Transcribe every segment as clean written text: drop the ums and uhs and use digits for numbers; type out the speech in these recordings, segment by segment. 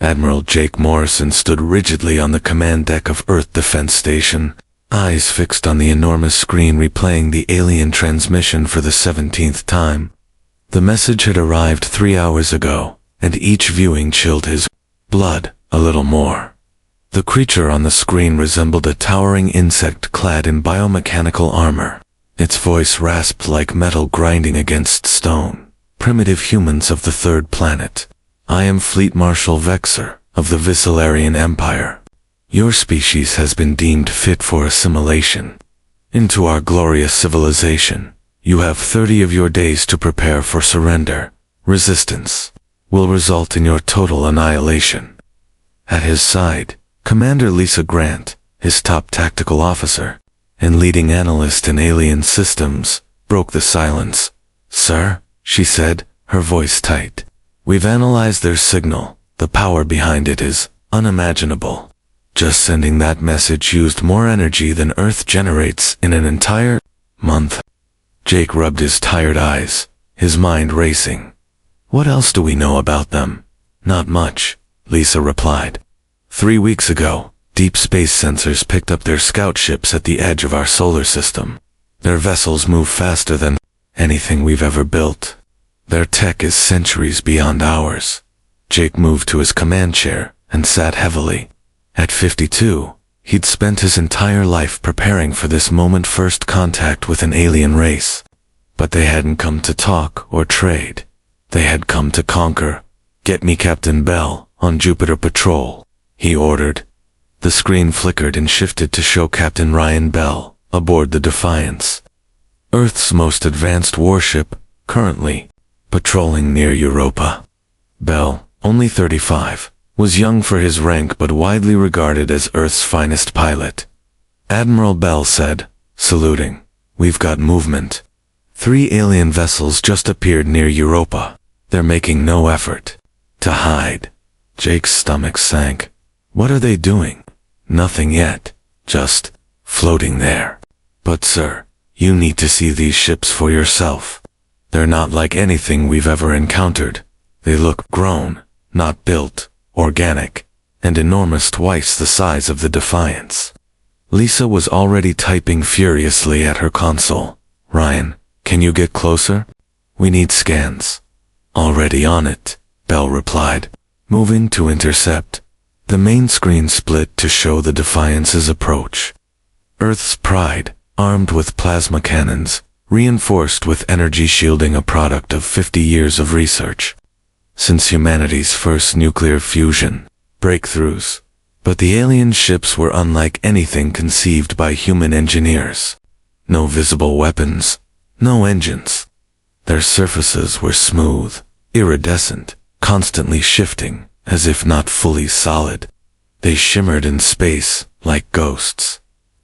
Admiral Jake Morrison stood rigidly on the command deck of Earth Defense Station, eyes fixed on the enormous screen replaying the alien transmission for the 17th time. The message had arrived 3 hours ago, and each viewing chilled his blood a little more. The creature on the screen resembled a towering insect clad in biomechanical armor. Its voice rasped like metal grinding against stone. Primitive humans of the third planet. I am Fleet Marshal Vexer of the Viscelarian Empire. Your species has been deemed fit for assimilation into our glorious civilization. You have 30 of your days to prepare for surrender. Resistance will result in your total annihilation. At his side, Commander Lisa Grant, his top tactical officer and leading analyst in alien systems, broke the silence. Sir, she said, her voice tight. We've analyzed their signal. The power behind it is unimaginable. Just sending that message used more energy than Earth generates in an entire month. Jake rubbed his tired eyes, his mind racing. What else do we know about them? Not much, Lisa replied. 3 weeks ago, deep space sensors picked up their scout ships at the edge of our solar system. Their vessels move faster than anything we've ever built. Their tech is centuries beyond ours. Jake moved to his command chair and sat heavily. At 52, he'd spent his entire life preparing for this moment, first contact with an alien race. But they hadn't come to talk or trade. They had come to conquer. Get me Captain Bell on Jupiter Patrol, he ordered. The screen flickered and shifted to show Captain Ryan Bell aboard the Defiance, Earth's most advanced warship, currently patrolling near Europa. Bell, only 35, was young for his rank but widely regarded as Earth's finest pilot. Admiral Bell said, saluting, "We've got movement. 3 alien vessels just appeared near Europa. They're making no effort to hide." Jake's stomach sank. What are they doing? Nothing yet. Just floating there. But sir, you need to see these ships for yourself. They're not like anything we've ever encountered. They look grown, not built, organic, and enormous, twice the size of the Defiance. Lisa was already typing furiously at her console. Ryan, can you get closer? We need scans. Already on it, Bell replied, moving to intercept. The main screen split to show the Defiance's approach. Earth's pride, armed with plasma cannons, reinforced with energy shielding, a product of 50 years of research. Since humanity's first nuclear fusion breakthroughs. But the alien ships were unlike anything conceived by human engineers. No visible weapons, no engines. Their surfaces were smooth, iridescent, constantly shifting, as if not fully solid. They shimmered in space, like ghosts.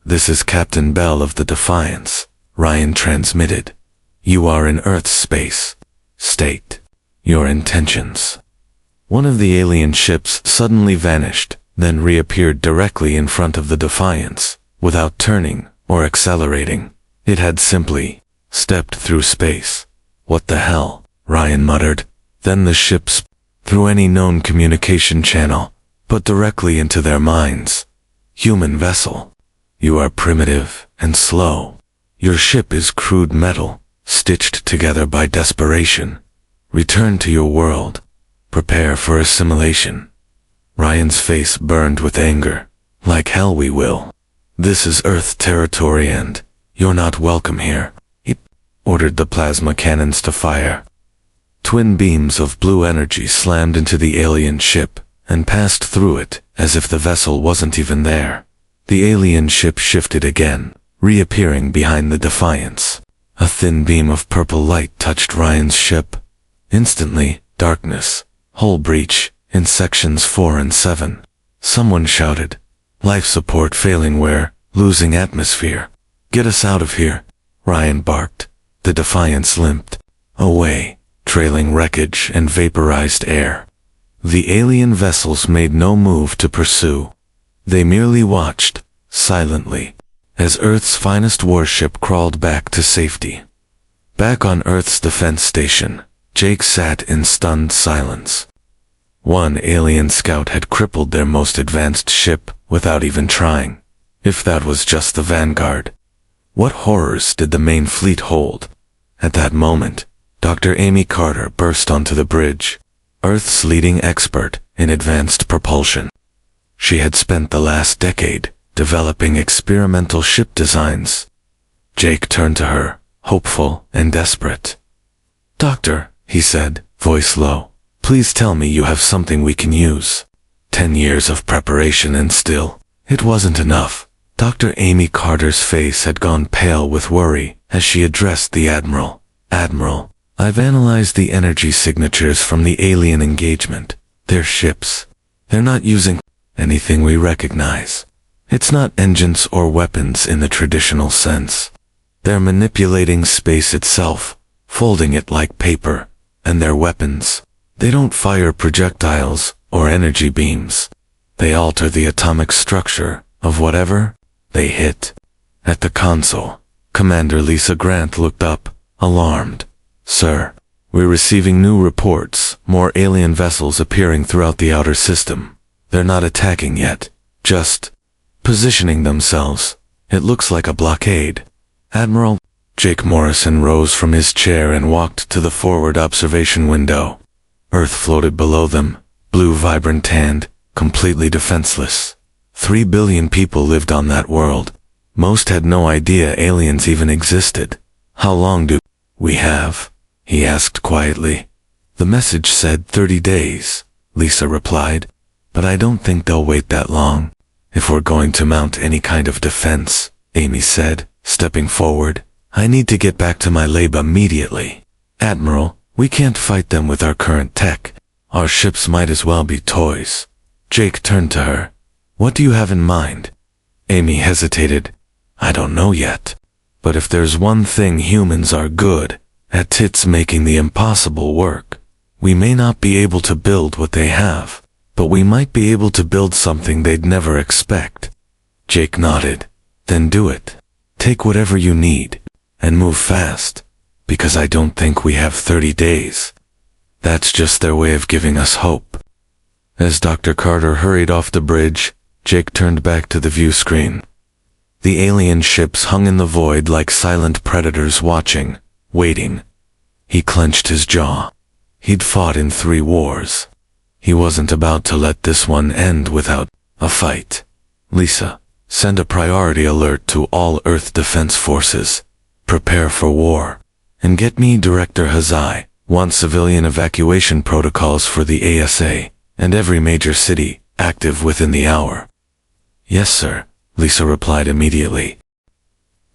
"This is Captain Bell of the Defiance," Ryan transmitted. "You are in Earth's space. State your intentions." One of the alien ships suddenly vanished, then reappeared directly in front of the Defiance, without turning or accelerating. It had simply stepped through space. "What the hell?" Ryan muttered. Then the ships, through any known communication channel, but directly into their minds. "Human vessel. You are primitive and slow. Your ship is crude metal, stitched together by desperation. Return to your world. Prepare for assimilation." Ryan's face burned with anger. "Like hell we will. This is Earth territory and you're not welcome here." He ordered the plasma cannons to fire. Twin beams of blue energy slammed into the alien ship and passed through it as if the vessel wasn't even there. The alien ship shifted again, reappearing behind the Defiance. A thin beam of purple light touched Ryan's ship. Instantly, darkness. Hull breach in sections 4 and 7. Someone shouted. "Life support failing, we're losing atmosphere. Get us out of here," Ryan barked. The Defiance limped away, trailing wreckage and vaporized air. The alien vessels made no move to pursue. They merely watched, silently, as Earth's finest warship crawled back to safety. Back on Earth's defense station, Jake sat in stunned silence. One alien scout had crippled their most advanced ship without even trying. If that was just the vanguard, what horrors did the main fleet hold? At that moment, Dr. Amy Carter burst onto the bridge, Earth's leading expert in advanced propulsion. She had spent the last decade developing experimental ship designs. Jake turned to her, hopeful and desperate. "Doctor," he said, voice low, "please tell me you have something we can use." 10 years of preparation and still, it wasn't enough. Dr. Amy Carter's face had gone pale with worry as she addressed the Admiral. "Admiral, I've analyzed the energy signatures from the alien engagement. They're ships. They're not using anything we recognize. It's not engines or weapons in the traditional sense. They're manipulating space itself, folding it like paper, and their weapons. They don't fire projectiles or energy beams. They alter the atomic structure of whatever they hit." At the console, Commander Lisa Grant looked up, alarmed. "Sir, we're receiving new reports, more alien vessels appearing throughout the outer system. They're not attacking yet, just positioning themselves. It looks like a blockade." "Admiral." Jake Morrison rose from his chair and walked to the forward observation window. Earth floated below them, blue vibrant tanned, completely defenseless. 3 billion people lived on that world. Most had no idea aliens even existed. "How long do we have?" he asked quietly. "The message said 30 days, Lisa replied. "But I don't think they'll wait that long. If we're going to mount any kind of defense," Amy said, stepping forward, "I need to get back to my lab immediately." "Admiral, we can't fight them with our current tech. Our ships might as well be toys." Jake turned to her. "What do you have in mind?" Amy hesitated. "I don't know yet. But if there's one thing humans are good at, it's making the impossible work. We may not be able to build what they have, but we might be able to build something they'd never expect." Jake nodded. "Then do it. Take whatever you need, and move fast, because I don't think we have 30 days. That's just their way of giving us hope." As Dr. Carter hurried off the bridge, Jake turned back to the view screen. The alien ships hung in the void like silent predators watching, waiting. He clenched his jaw. He'd fought in 3 wars. He wasn't about to let this one end without a fight. "Lisa, send a priority alert to all Earth Defense Forces. Prepare for war. And get me Director Hazai. Want civilian evacuation protocols for the ASA, and every major city, active within the hour." "Yes, sir," Lisa replied immediately.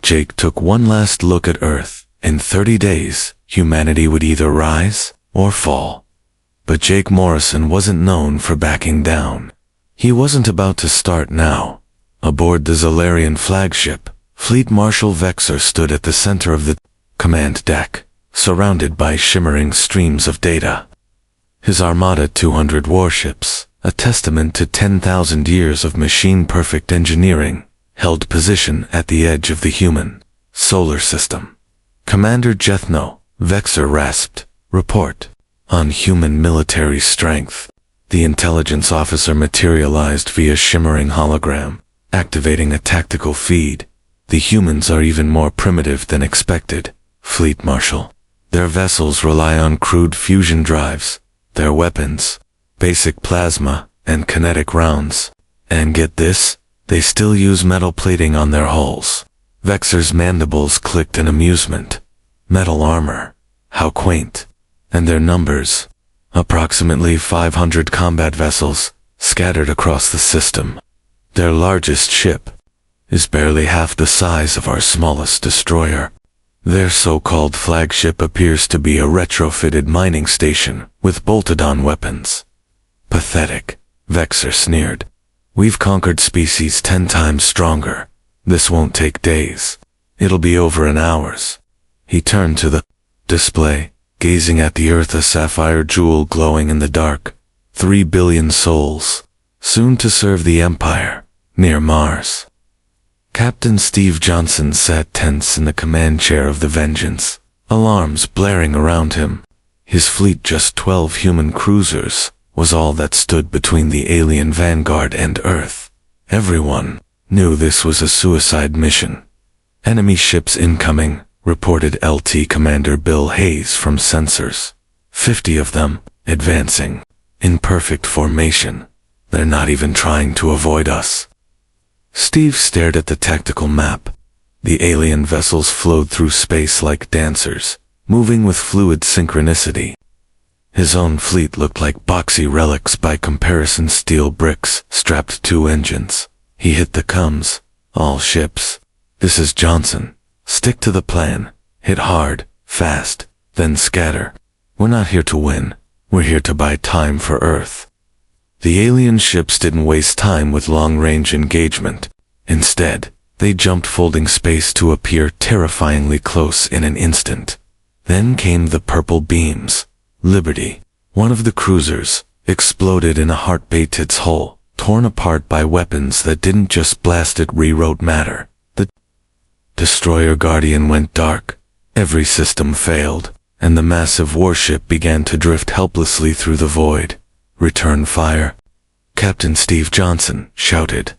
Jake took one last look at Earth. In 30 days, humanity would either rise or fall. But Jake Morrison wasn't known for backing down. He wasn't about to start now. Aboard the Zolarian flagship, Fleet Marshal Vexer stood at the center of the command deck, surrounded by shimmering streams of data. His Armada 200 warships, a testament to 10,000 years of machine-perfect engineering, held position at the edge of the human solar system. "Commander Jethno," Vexer rasped, "report on human military strength." The intelligence officer materialized via shimmering hologram, activating a tactical feed. "The humans are even more primitive than expected, Fleet Marshal. Their vessels rely on crude fusion drives. Their weapons, basic plasma and kinetic rounds. And get this, they still use metal plating on their hulls." Vexer's mandibles clicked in amusement. "Metal armor. How quaint. And their numbers. Approximately 500 combat vessels, scattered across the system. Their largest ship is barely half the size of our smallest destroyer. Their so-called flagship appears to be a retrofitted mining station with bolted-on weapons." "Pathetic," Vexer sneered. "We've conquered species 10 times stronger. This won't take days. It'll be over in hours." He turned to the display, gazing at the Earth, a sapphire jewel glowing in the dark. 3 billion souls, soon to serve the Empire, near Mars. Captain Steve Johnson sat tense in the command chair of the Vengeance, alarms blaring around him. His fleet just 12 human cruisers, was all that stood between the alien vanguard and Earth. Everyone knew this was a suicide mission. Enemy ships incoming, reported LT Commander Bill Hayes from sensors. 50 of them, advancing, in perfect formation. They're not even trying to avoid us. Steve stared at the tactical map. The alien vessels flowed through space like dancers, moving with fluid synchronicity. His own fleet looked like boxy relics by comparison, steel bricks strapped to engines. He hit the comms. All ships. This is Johnson. Stick to the plan. Hit hard, fast, then scatter. We're not here to win. We're here to buy time for Earth. The alien ships didn't waste time with long-range engagement. Instead, they jumped folding space to appear terrifyingly close in an instant. Then came the purple beams. Liberty, one of the cruisers, exploded in a heartbeat, its hull torn apart by weapons that didn't just blast, it rewrote matter. The destroyer Guardian went dark. Every system failed, and the massive warship began to drift helplessly through the void. Return fire. Captain Steve Johnson shouted.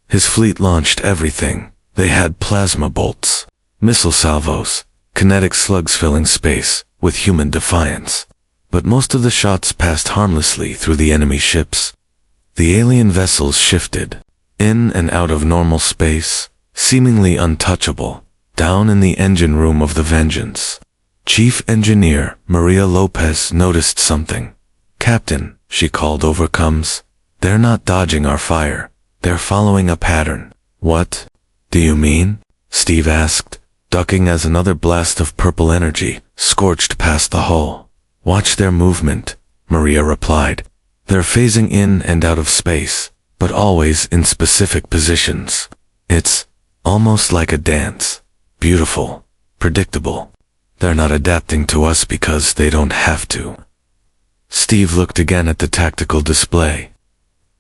His fleet launched everything. They had plasma bolts, missile salvos, kinetic slugs filling space with human defiance. But most of the shots passed harmlessly through the enemy ships. The alien vessels shifted, in and out of normal space, seemingly untouchable, down in the engine room of the Vengeance. Chief Engineer Maria Lopez noticed something. Captain, she called over comms. They're not dodging our fire. They're following a pattern. What do you mean? Steve asked, ducking as another blast of purple energy scorched past the hull. Watch their movement, Maria replied. They're phasing in and out of space, but always in specific positions. It's almost like a dance. Beautiful, predictable. They're not adapting to us because they don't have to. Steve looked again at the tactical display.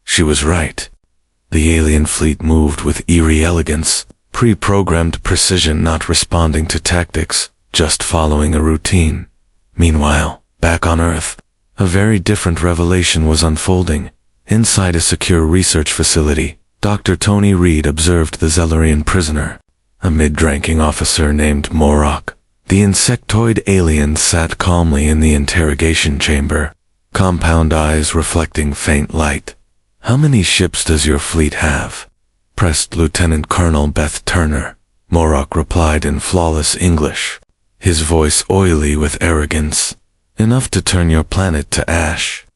She was right. The alien fleet moved with eerie elegance, pre-programmed precision, not responding to tactics, just following a routine. Meanwhile, back on Earth, a very different revelation was unfolding. Inside a secure research facility, Dr. Tony Reed observed the Zellerian prisoner, a mid-ranking officer named Morok. The insectoid alien sat calmly in the interrogation chamber, compound eyes reflecting faint light. How many ships does your fleet have? Pressed Lieutenant Colonel Beth Turner. Morok replied in flawless English, his voice oily with arrogance. Enough to turn your planet to ash.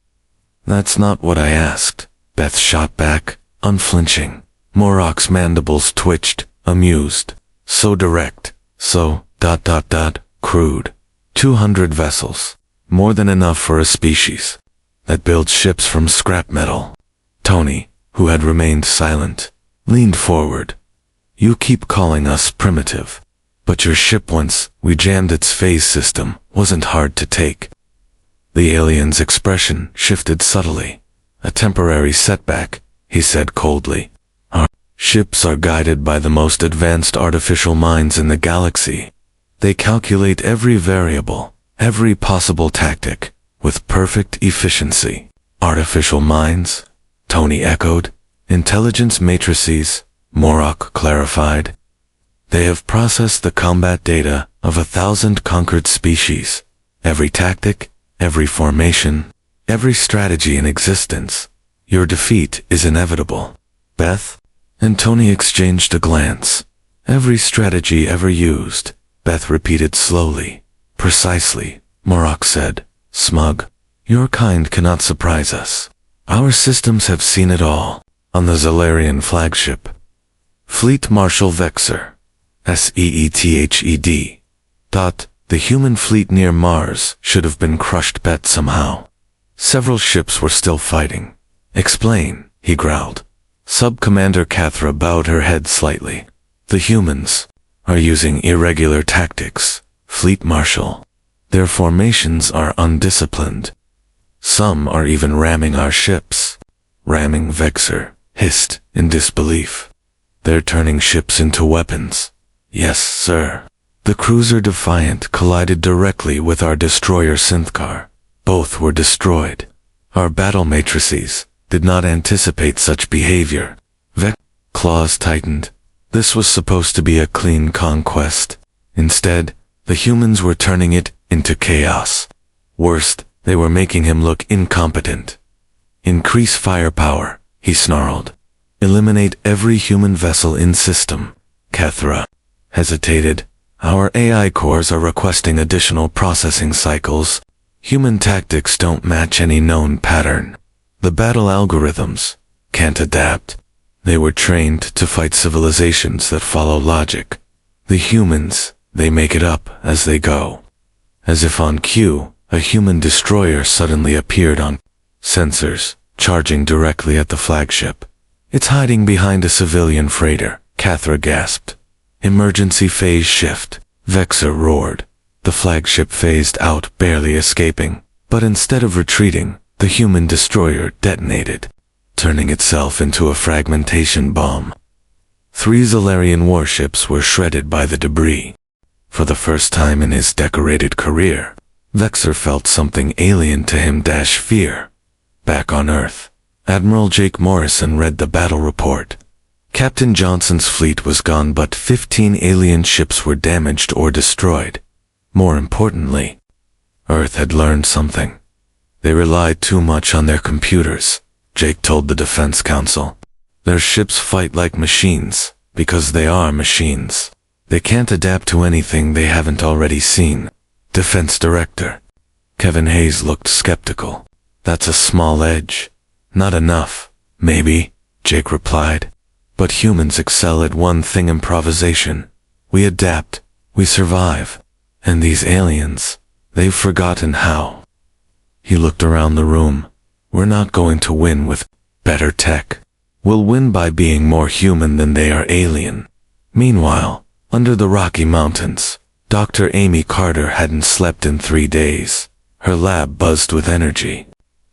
That's not what I asked, Beth shot back, unflinching. Morok's mandibles twitched, amused. So direct, so, crude. 200 vessels. More than enough for a species that builds ships from scrap metal. Tony, who had remained silent, leaned forward. You keep calling us primitive, but your ship, once we jammed its phase system, wasn't hard to take. The alien's expression shifted subtly. A temporary setback, he said coldly. Our ships are guided by the most advanced artificial minds in the galaxy. They calculate every variable, every possible tactic, with perfect efficiency. Artificial minds? Tony echoed. Intelligence matrices, Morok clarified. They have processed the combat data of 1,000 conquered species. Every tactic, every formation, every strategy in existence. Your defeat is inevitable. Beth and Tony exchanged a glance. Every strategy ever used, Beth repeated slowly. Precisely, Morok said, smug. Your kind cannot surprise us. Our systems have seen it all. On the Zellerian flagship. Fleet Marshal Vexer. SEETHED. The human fleet near Mars should have been crushed, bet somehow. Several ships were still fighting. Explain, he growled. Sub-Commander Cathra bowed her head slightly. The humans are using irregular tactics, Fleet Marshal. Their formations are undisciplined. Some are even ramming our ships. Ramming, Vexer hissed in disbelief. They're turning ships into weapons. Yes, sir. The cruiser Defiant collided directly with our destroyer Synthcar. Both were destroyed. Our battle matrices did not anticipate such behavior. Vec's claws tightened. This was supposed to be a clean conquest. Instead, the humans were turning it into chaos. Worst, they were making him look incompetent. Increase firepower, he snarled. Eliminate every human vessel in system. Kethra hesitated. Our AI cores are requesting additional processing cycles. Human tactics don't match any known pattern. The battle algorithms can't adapt. They were trained to fight civilizations that follow logic. The humans, they make it up as they go. As if on cue, a human destroyer suddenly appeared on sensors, charging directly at the flagship. It's hiding behind a civilian freighter, Kethra gasped. Emergency phase shift, Vexor roared. The flagship phased out, barely escaping. But instead of retreating, the human destroyer detonated, turning itself into a fragmentation bomb. 3 Zalarian warships were shredded by the debris. For the first time in his decorated career, Vexor felt something alien to him - fear. Back on Earth, Admiral Jake Morrison read the battle report. Captain Johnson's fleet was gone, but 15 alien ships were damaged or destroyed. More importantly, Earth had learned something. They relied too much on their computers, Jake told the Defense Council. Their ships fight like machines, because they are machines. They can't adapt to anything they haven't already seen. Defense Director Kevin Hayes looked skeptical. That's a small edge. Not enough, maybe, Jake replied. But humans excel at one thing: improvisation. We adapt, we survive. And these aliens, they've forgotten how. He looked around the room. We're not going to win with better tech. We'll win by being more human than they are alien. Meanwhile, under the Rocky Mountains, Dr. Amy Carter hadn't slept in 3 days. Her lab buzzed with energy.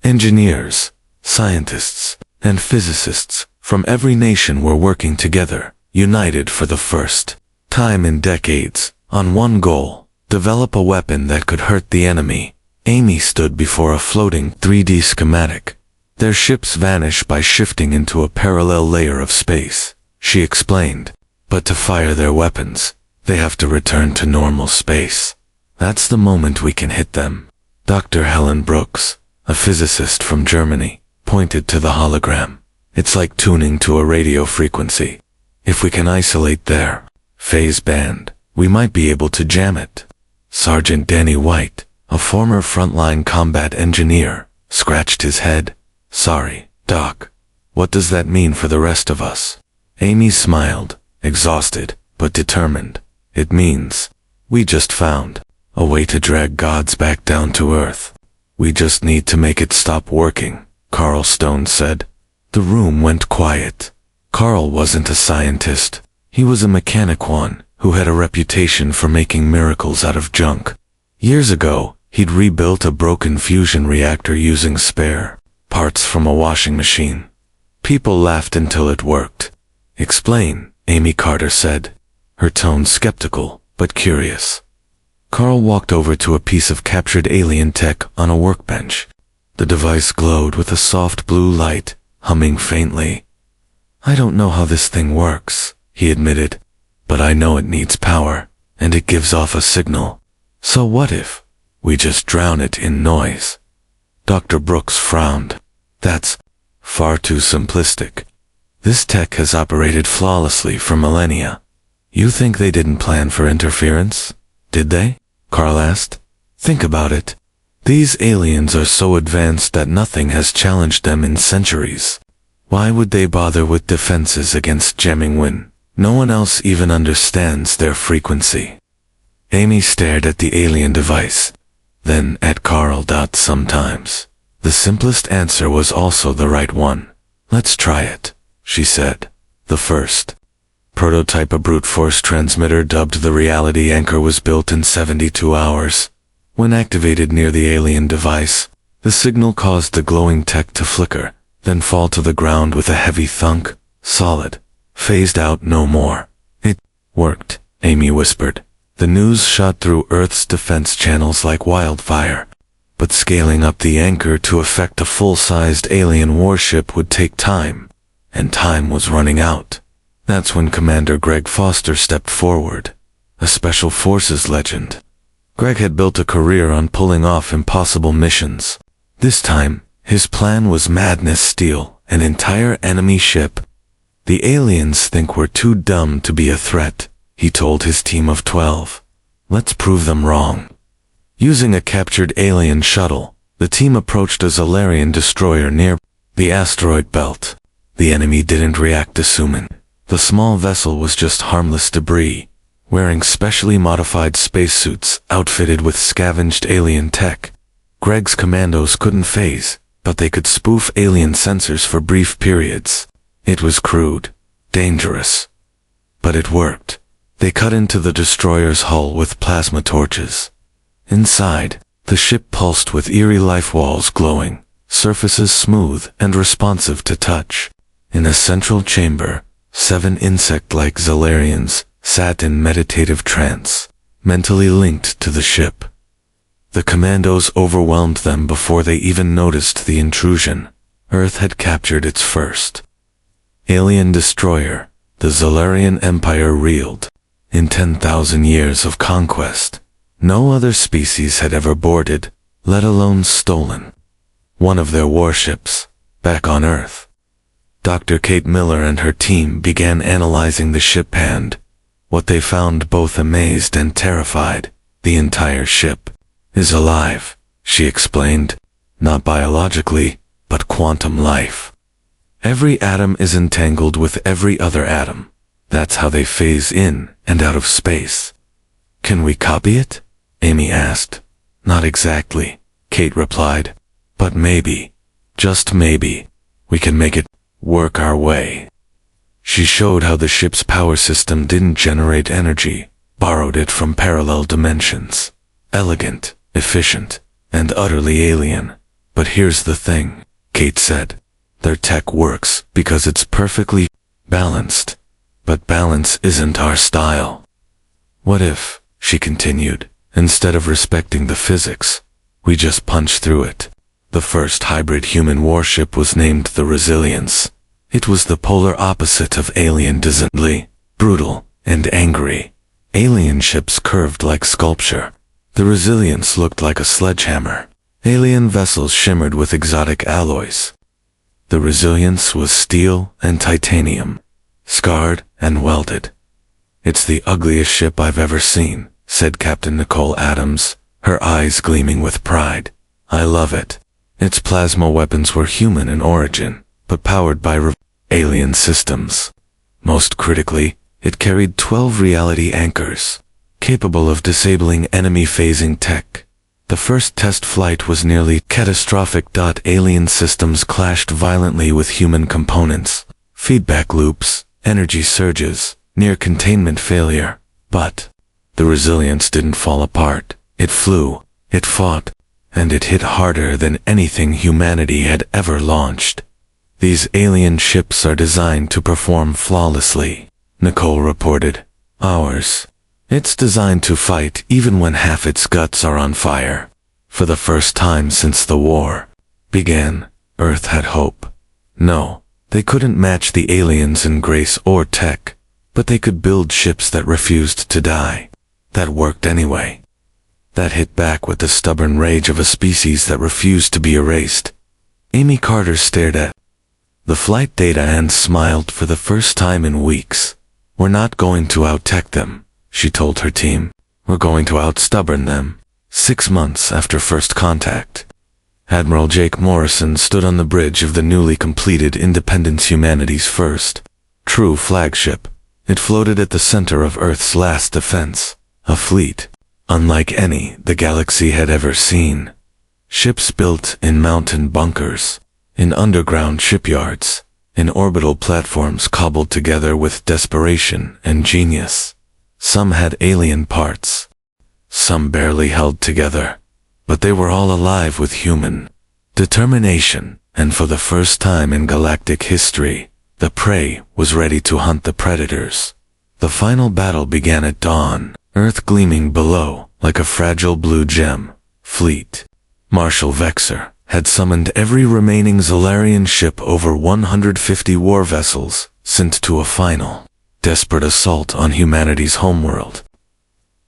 Engineers, scientists, and physicists from every nation were working together, united for the first time in decades, on one goal: develop a weapon that could hurt the enemy. Amy stood before a floating 3D schematic. Their ships vanish by shifting into a parallel layer of space, she explained. But to fire their weapons, they have to return to normal space. That's the moment we can hit them. Dr. Helen Brooks, a physicist from Germany, pointed to the hologram. It's like tuning to a radio frequency. If we can isolate their phase band, we might be able to jam it. Sergeant Danny White, a former frontline combat engineer, scratched his head. Sorry, Doc. What does that mean for the rest of us? Amy smiled, exhausted, but determined. It means, we just found a way to drag gods back down to Earth. We just need to make it stop working, Carl Stone said. The room went quiet. Carl wasn't a scientist. He was a mechanic one, who had a reputation for making miracles out of junk. Years ago, he'd rebuilt a broken fusion reactor using spare parts from a washing machine. People laughed until it worked. Explain, Amy Carter said, her tone skeptical, but curious. Carl walked over to a piece of captured alien tech on a workbench. The device glowed with a soft blue light, humming faintly. I don't know how this thing works, he admitted, but I know it needs power, and it gives off a signal. So what if we just drown it in noise? Dr. Brooks frowned. That's far too simplistic. This tech has operated flawlessly for millennia. You think they didn't plan for interference? Did they? Carl asked. Think about it. These aliens are so advanced that nothing has challenged them in centuries. Why would they bother with defenses against jamming when no one else even understands their frequency? Amy stared at the alien device, then at Carl. Sometimes the simplest answer was also the right one. Let's try it, she said. The first prototype, a brute force transmitter dubbed the Reality Anchor, was built in 72 hours. When activated near the alien device, the signal caused the glowing tech to flicker, then fall to the ground with a heavy thunk. Solid. Phased out no more. It worked, Amy whispered. The news shot through Earth's defense channels like wildfire. but scaling up the anchor to effect a full-sized alien warship would take time, and time was running out. That's when Commander Greg Foster stepped forward, a Special Forces legend. Greg had built a career on pulling off impossible missions. This time, his plan was madness: steal an entire enemy ship. The aliens think we're too dumb to be a threat, he told his team of 12. Let's prove them wrong. Using a captured alien shuttle, the team approached a Zalarian destroyer near the asteroid belt. The enemy didn't react, assuming the small vessel was just harmless debris. Wearing specially modified spacesuits outfitted with scavenged alien tech, Greg's commandos couldn't phase, but they could spoof alien sensors for brief periods. It was crude, dangerous, but it worked. They cut into the destroyer's hull with plasma torches. Inside, the ship pulsed with eerie life walls glowing, surfaces smooth and responsive to touch. In a central chamber, 7 insect-like Zalarians sat in meditative trance, mentally linked to the ship. The commandos overwhelmed them before they even noticed the intrusion. Earth had captured its first alien destroyer. The Zalarian Empire reeled. In 10,000 years of conquest, no other species had ever boarded, let alone stolen, one of their warships. Back on Earth, Dr. Kate Miller and her team began analyzing the ship, and what they found both amazed and terrified. The entire ship is alive, she explained. Not biologically, but quantum life. Every atom is entangled with every other atom. That's how they phase in and out of space. Can we copy it? Amy asked. Not exactly, Kate replied. But maybe, just maybe, we can make it work our way. She showed how the ship's power system didn't generate energy, borrowed it from parallel dimensions. Elegant, efficient, and utterly alien. But here's the thing, Kate said. Their tech works because it's perfectly balanced. But balance isn't our style. What if, she continued, instead of respecting the physics, we just punch through it? The first hybrid human warship was named the Resilience. It was the polar opposite of alien design, brutal and angry. Alien ships curved like sculpture. The Resilience looked like a sledgehammer. Alien vessels shimmered with exotic alloys. The Resilience was steel and titanium, scarred and welded. It's the ugliest ship I've ever seen, said Captain Nicole Adams, her eyes gleaming with pride. I love it. Its plasma weapons were human in origin, but powered by alien systems. Most critically, it carried 12 reality anchors, capable of disabling enemy phasing tech. The first test flight was nearly catastrophic. Alien systems clashed violently with human components. Feedback loops, energy surges, near containment failure. But the Resilience didn't fall apart. It flew, it fought, and it hit harder than anything humanity had ever launched. These alien ships are designed to perform flawlessly, Nicole reported. Ours, it's designed to fight even when half its guts are on fire. For the first time since the war began, Earth had hope. No, they couldn't match the aliens in grace or tech, but they could build ships that refused to die. That worked anyway. That hit back with the stubborn rage of a species that refused to be erased. Amy Carter stared at the flight data and smiled for the first time in weeks. We're not going to out-tech them, she told her team. We're going to out-stubborn them. 6 months after first contact, Admiral Jake Morrison stood on the bridge of the newly completed Independence, humanity's first true flagship. It floated at the center of Earth's last defense, a fleet unlike any the galaxy had ever seen. Ships built in mountain bunkers, in underground shipyards, in orbital platforms cobbled together with desperation and genius. Some had alien parts, some barely held together, but they were all alive with human determination, and for the first time in galactic history, the prey was ready to hunt the predators. The final battle began at dawn, Earth gleaming below like a fragile blue gem. Fleet Marshal Vexor had summoned every remaining Zalarian ship, over 150 war vessels, sent to a final, desperate assault on humanity's homeworld.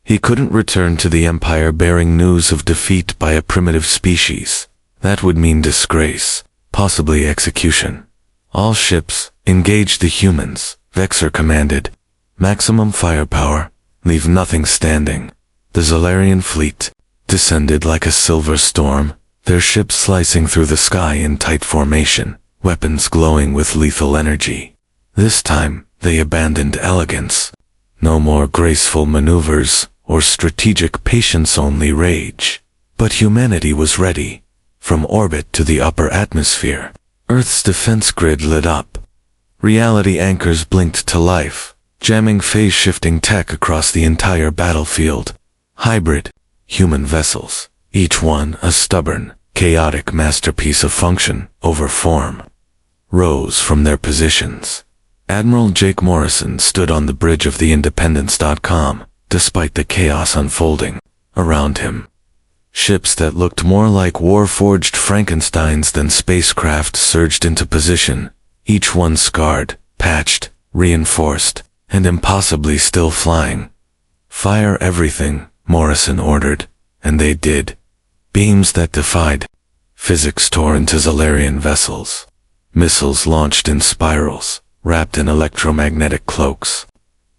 He couldn't return to the Empire bearing news of defeat by a primitive species. That would mean disgrace, possibly execution. All ships, engage the humans, Vexor commanded. Maximum firepower, leave nothing standing. The Zalarian fleet descended like a silver storm, their ships slicing through the sky in tight formation, weapons glowing with lethal energy. This time, they abandoned elegance. No more graceful maneuvers or strategic patience-only rage. But humanity was ready. From orbit to the upper atmosphere, Earth's defense grid lit up. Reality anchors blinked to life, jamming phase-shifting tech across the entire battlefield. Hybrid, human vessels, each one a stubborn, chaotic masterpiece of function over form, rose from their positions. Admiral Jake Morrison stood on the bridge of the Independence.com, despite the chaos unfolding around him. Ships that looked more like war-forged Frankensteins than spacecraft surged into position, each one scarred, patched, reinforced, and impossibly still flying. "Fire everything," Morrison ordered, and they did. Beams that defied physics tore into Zalarian vessels. Missiles launched in spirals, wrapped in electromagnetic cloaks.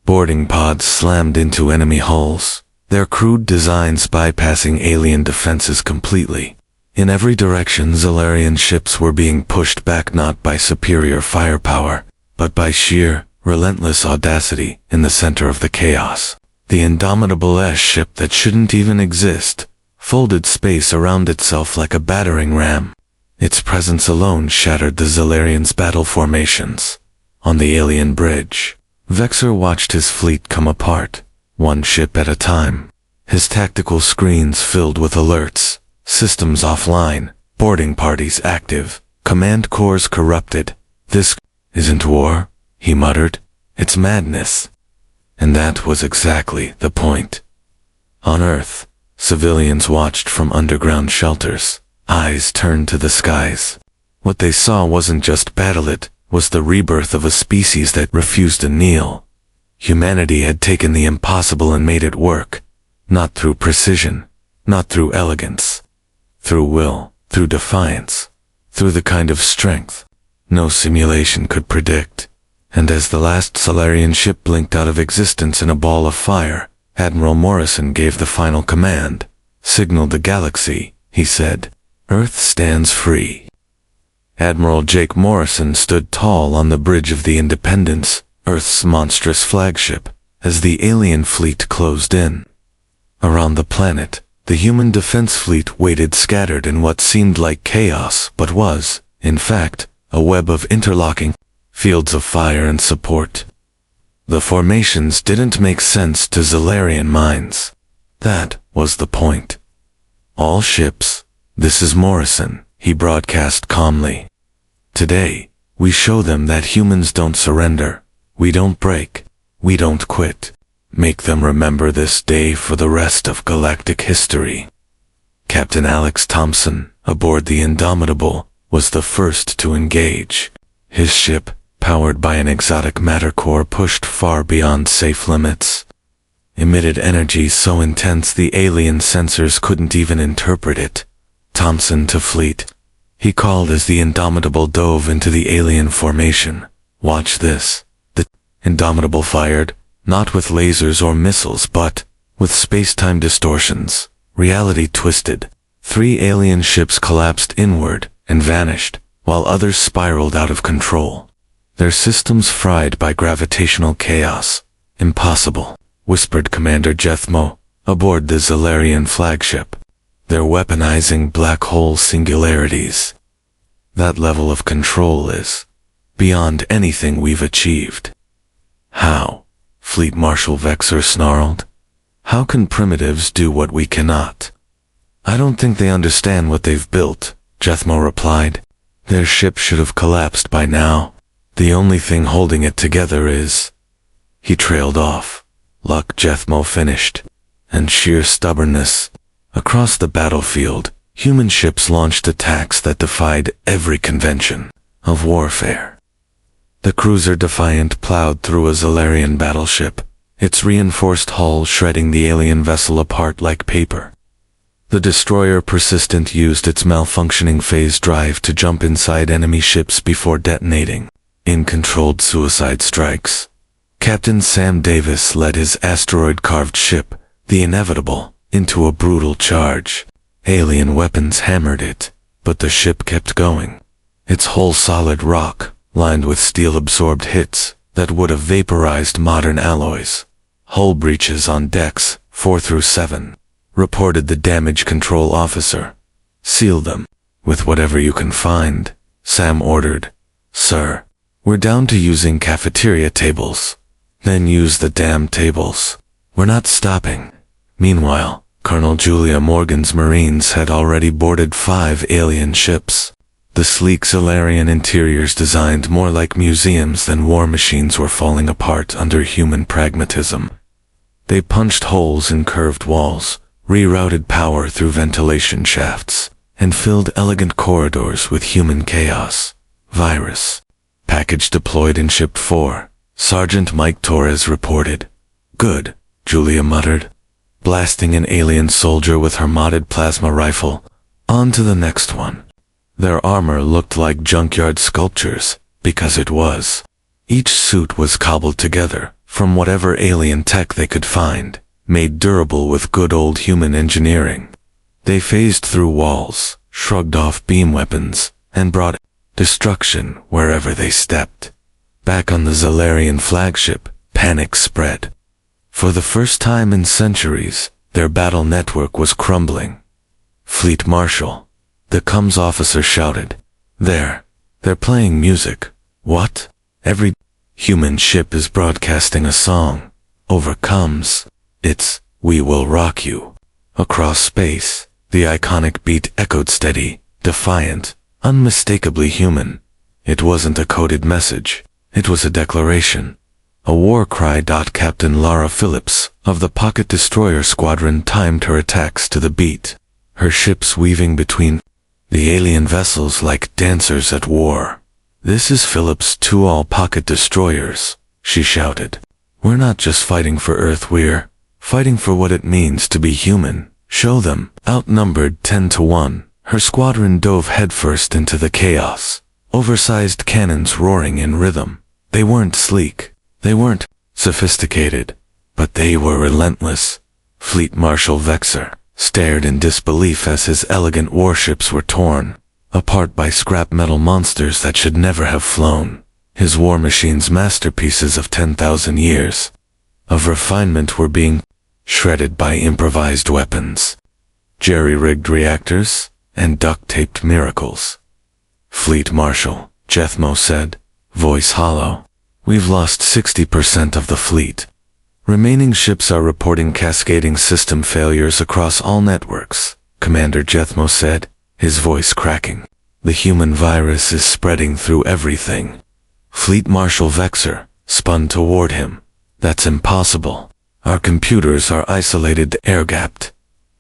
Boarding pods slammed into enemy hulls, their crude designs bypassing alien defenses completely. In every direction, Zalarian ships were being pushed back not by superior firepower, but by sheer, relentless audacity in the center of the chaos. The indomitable S-ship that shouldn't even exist folded space around itself like a battering ram. Its presence alone shattered the Zalarians' battle formations. On the alien bridge, Vexor watched his fleet come apart, one ship at a time. His tactical screens filled with alerts, systems offline, boarding parties active, command cores corrupted. "This isn't war," he muttered. "It's madness." And that was exactly the point. On Earth, civilians watched from underground shelters, eyes turned to the skies. What they saw wasn't just battle, it was the rebirth of a species that refused to kneel. Humanity had taken the impossible and made it work, not through precision, not through elegance, through will, through defiance, through the kind of strength no simulation could predict. And as the last Zalarian ship blinked out of existence in a ball of fire, Admiral Morrison gave the final command. "Signal the Galaxy," he said. "Earth stands free." Admiral Jake Morrison stood tall on the bridge of the Independence, Earth's monstrous flagship, as the alien fleet closed in. Around the planet, the human defense fleet waited scattered in what seemed like chaos, but was, in fact, a web of interlocking fields of fire and support. The formations didn't make sense to Zalarian minds. That was the point. "All ships, this is Morrison," he broadcast calmly. "Today, we show them that humans don't surrender. We don't break. We don't quit. Make them remember this day for the rest of galactic history." Captain Alex Thompson, aboard the Indomitable, was the first to engage. His ship, powered by an exotic matter core pushed far beyond safe limits, emitted energy so intense the alien sensors couldn't even interpret it. "Thompson to fleet," he called as the Indomitable dove into the alien formation. "Watch this." The Indomitable fired, not with lasers or missiles but with space-time distortions. Reality twisted. 3 alien ships collapsed inward and vanished, while others spiraled out of control. Their systems fried by gravitational chaos. "Impossible," whispered Commander Jethmo, aboard the Zalarian flagship. "They're weaponizing black hole singularities. That level of control is beyond anything we've achieved." "How?" Fleet Marshal Vexor snarled. "How can primitives do what we cannot?" "I don't think they understand what they've built," Jethmo replied. "Their ship should have collapsed by now. The only thing holding it together is—" He trailed off. "Luck," Jethmo finished, "and sheer stubbornness." Across the battlefield, human ships launched attacks that defied every convention of warfare. The cruiser Defiant plowed through a Zalarian battleship, its reinforced hull shredding the alien vessel apart like paper. The destroyer Persistent used its malfunctioning phase drive to jump inside enemy ships before detonating, in controlled suicide strikes. Captain Sam Davis led his asteroid-carved ship, the Inevitable, into a brutal charge. Alien weapons hammered it, but the ship kept going. Its hull solid rock, lined with steel-absorbed hits that would have vaporized modern alloys. Hull breaches on decks 4 through 7, reported the damage control officer. Seal them with whatever you can find, Sam ordered. Sir, we're down to using cafeteria tables. Then use the damn tables. We're not stopping. Meanwhile, Colonel Julia Morgan's Marines had already boarded 5 alien ships. The sleek Zalarian interiors designed more like museums than war machines were falling apart under human pragmatism. They punched holes in curved walls, rerouted power through ventilation shafts, and filled elegant corridors with human chaos. Virus. Package deployed in Ship 4, Sergeant Mike Torres reported. Good, Julia muttered, blasting an alien soldier with her modded plasma rifle. On to the next one. Their armor looked like junkyard sculptures, because it was. Each suit was cobbled together from whatever alien tech they could find, made durable with good old human engineering. They phased through walls, shrugged off beam weapons, and brought destruction wherever they stepped. Back on the Zalarian flagship, panic spread. For the first time in centuries, their battle network was crumbling. Fleet Marshal, the comms officer shouted. They're playing music. What? Every human ship is broadcasting a song. Over comms. It's, "We Will Rock You." Across space, the iconic beat echoed steady, defiant, unmistakably human. It wasn't a coded message. It was a declaration. A war cry. Captain Lara Phillips, of the Pocket Destroyer Squadron, timed her attacks to the beat, her ships weaving between the alien vessels like dancers at war. This is Phillips to all Pocket Destroyers, she shouted. We're not just fighting for Earth, we're fighting for what it means to be human. Show them. Outnumbered 10 to 1, her squadron dove headfirst into the chaos, oversized cannons roaring in rhythm. They weren't sleek. They weren't sophisticated, but they were relentless. Fleet Marshal Vexer stared in disbelief as his elegant warships were torn apart by scrap metal monsters that should never have flown. His war machines, masterpieces of 10,000 years of refinement, were being shredded by improvised weapons, jerry-rigged reactors, and duct-taped miracles. Fleet Marshal Jethmo said, voice hollow. We've lost 60% of the fleet. Remaining ships are reporting cascading system failures across all networks, Commander Jethmo said, his voice cracking. The human virus is spreading through everything. Fleet Marshal Vexer spun toward him. That's impossible. Our computers are isolated, air-gapped.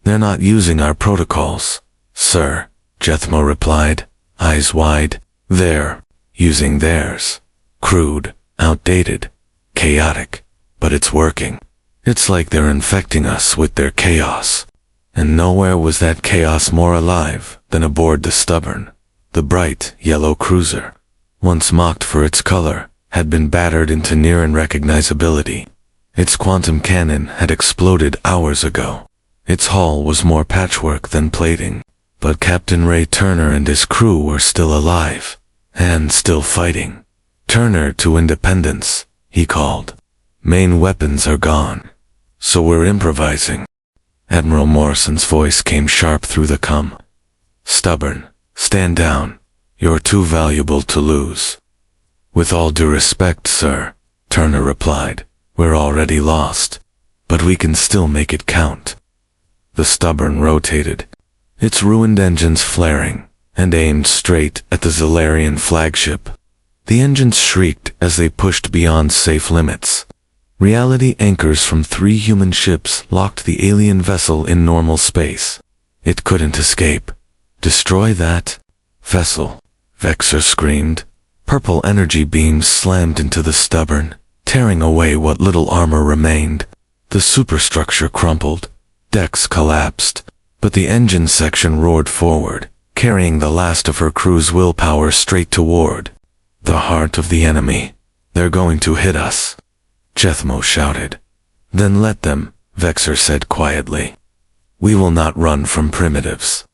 They're not using our protocols. Sir, Jethmo replied, eyes wide. They're using theirs. Crude, outdated, chaotic, but it's working. It's like they're infecting us with their chaos. And nowhere was that chaos more alive than aboard the Stubborn. The bright, yellow cruiser, once mocked for its color, had been battered into near unrecognizability. Its quantum cannon had exploded hours ago. Its hull was more patchwork than plating. But Captain Ray Turner and his crew were still alive, and still fighting. Turner to independence, he called. Main weapons are gone, so we're improvising. Admiral Morrison's voice came sharp through the comm. Stubborn, stand down. You're too valuable to lose. With all due respect, sir, Turner replied, we're already lost, but we can still make it count. The Stubborn rotated, its ruined engines flaring, and aimed straight at the Zalarian flagship. The engines shrieked as they pushed beyond safe limits. Reality anchors from 3 human ships locked the alien vessel in normal space. It couldn't escape. Destroy that vessel, Vexor screamed. Purple energy beams slammed into the stubborn, tearing away what little armor remained. The superstructure crumpled, decks collapsed, but the engine section roared forward, carrying the last of her crew's willpower straight toward the heart of the enemy. They're going to hit us, Jethmo shouted. Then let them, Vexor said quietly. We will not run from primitives.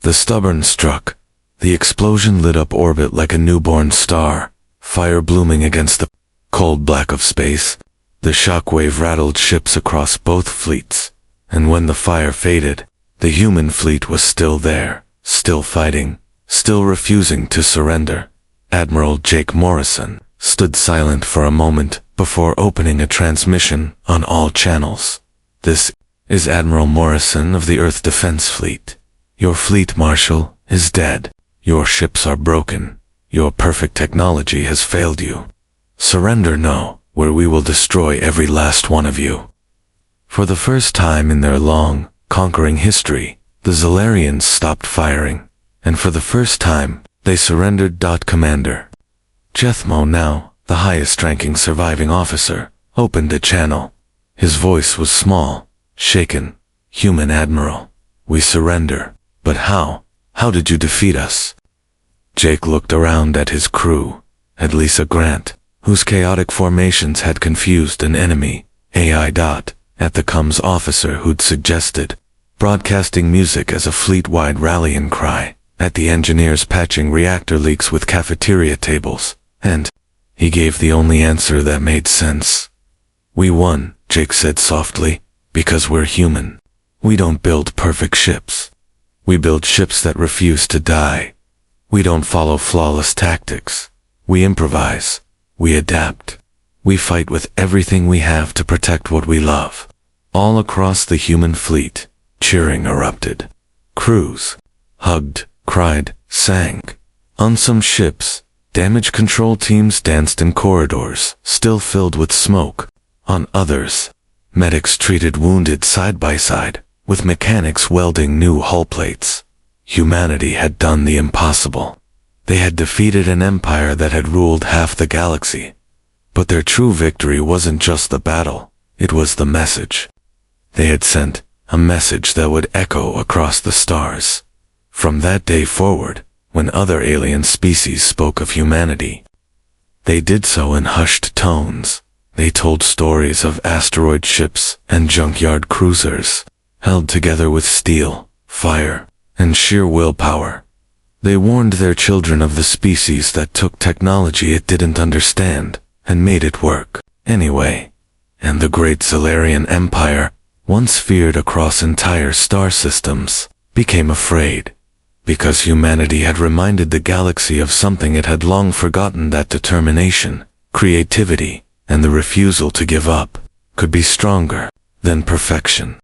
The stubborn struck. The explosion lit up orbit like a newborn star, fire blooming against the cold black of space. The shockwave rattled ships across both fleets, and when the fire faded, the human fleet was still there, still fighting, still refusing to surrender. Admiral Jake Morrison stood silent for a moment before opening a transmission on all channels. This is Admiral Morrison of the Earth Defense Fleet. Your fleet marshal is dead. Your ships are broken. Your perfect technology has failed you. Surrender now, where we will destroy every last one of you. For the first time in their long, conquering history, the Zalarians stopped firing, and for the first time, they surrendered. Commander Jethmo, now the highest-ranking surviving officer, opened a channel. His voice was small, shaken. Human Admiral, we surrender. But how? How did you defeat us? Jake looked around at his crew, at Lisa Grant, whose chaotic formations had confused an enemy, AI. At the comms officer who'd suggested broadcasting music as a fleet-wide rallying cry, at the engineers patching reactor leaks with cafeteria tables, and he gave the only answer that made sense. We won, Jake said softly, because we're human. We don't build perfect ships. We build ships that refuse to die. We don't follow flawless tactics. We improvise. We adapt. We fight with everything we have to protect what we love. All across the human fleet, cheering erupted. Crews hugged, cried, sang. On some ships, damage control teams danced in corridors, still filled with smoke. On others, medics treated wounded side by side, with mechanics welding new hull plates. Humanity had done the impossible. They had defeated an empire that had ruled half the galaxy. But their true victory wasn't just the battle, it was the message. They had sent a message that would echo across the stars. From that day forward, when other alien species spoke of humanity, they did so in hushed tones. They told stories of asteroid ships and junkyard cruisers, held together with steel, fire, and sheer willpower. They warned their children of the species that took technology it didn't understand and made it work anyway. And the great Zalarian Empire, once feared across entire star systems, became afraid, because humanity had reminded the galaxy of something it had long forgotten: that determination, creativity, and the refusal to give up could be stronger than perfection.